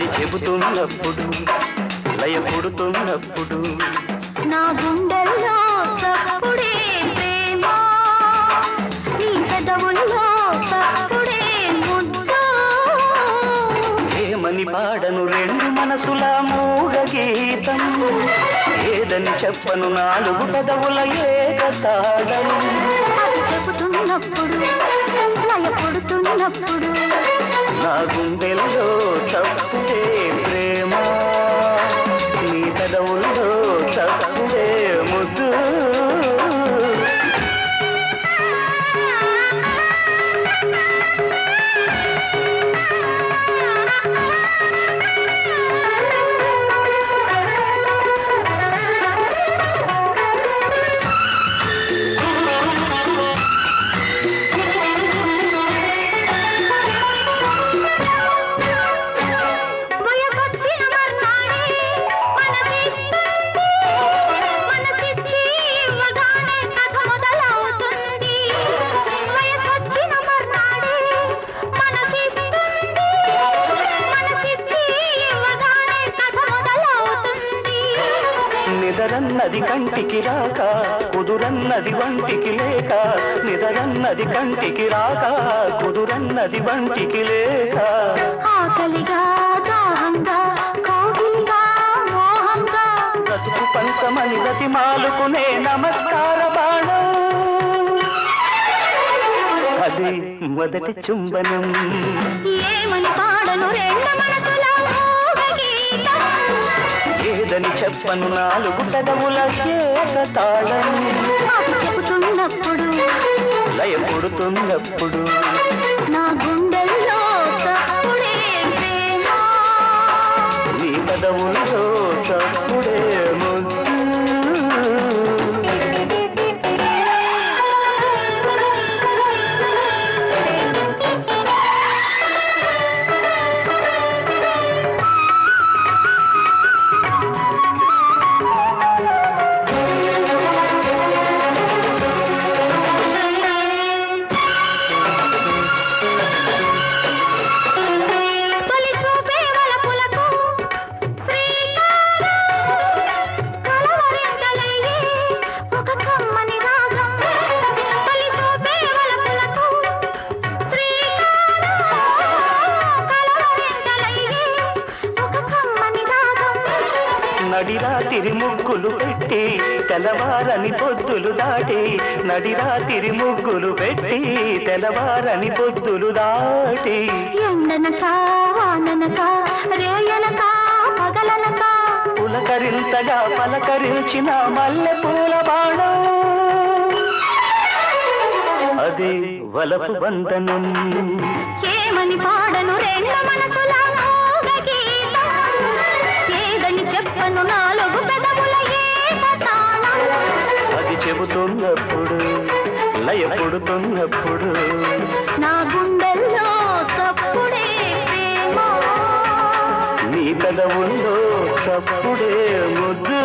అది చెబుతున్నప్పుడు లయపుడుతున్నప్పుడు నా గుండెల్లో చప్పుడే ప్రేమ నీ పెదవుల్లో చప్పుడే ముద్దు ఏమని పాడను రెండు మనసుల మూగ గీతం ఏదని చెప్పను నాలుగు పెదవుల ఏకతాళం అది చెబుతున్నప్పుడు లయపుడుతున్నప్పుడు నా గుండెల్లో చప్పుడే ప్రేమ నీ పెదవుల్లో చప్పుడే ముద్దు నిదరన్నది కంటికి రాక కుదురన్నది వంటికి లేక నిదరన్నది కంటికి రాక కుదురన్నది వంటికి లేక ఆకలిగా దాహంగా కోగిలిగా మోహంగా బ్రతుకు పంచమని బతిమాలుకునే నమస్కార బాణం అది మొదటి చుంబనం ఏమని పాడను రెండు మనసుల మూగ గీతం ఏదని చెప్పను నాలుగు పెదవుల ఏకతాళం అది చెబుతున్నప్పుడు లయపుడుతున్నప్పుడు నా గుండెల్లో చప్పుడే ప్రేమ నీ పెదవుల్లో చప్పుడే ముద్దు నడిరాతిరి ముగ్గులు పెట్టి తెల్లవారని పొద్దులు దాటి నడిరాతిరి ముగ్గులు పెట్టి తెల్లవారని పొద్దులు దాటి ఎండనక వాననక రేయనక పగలనక పులకరింతగా పలకరించిన మల్లె పూల బాణం అది వలపు బంధనం ఏమని పాడను రెండు మనసుల మూగ గీతం ఏదని చెప్పను నాలుగు పెదవుల ఏకతాళం అది చెబుతున్నప్పుడు లయపుడుతున్నప్పుడు నా గుండెల్లో చప్పుడే ప్రేమ నీ పెదవుల్లో చప్పుడే ముద్దు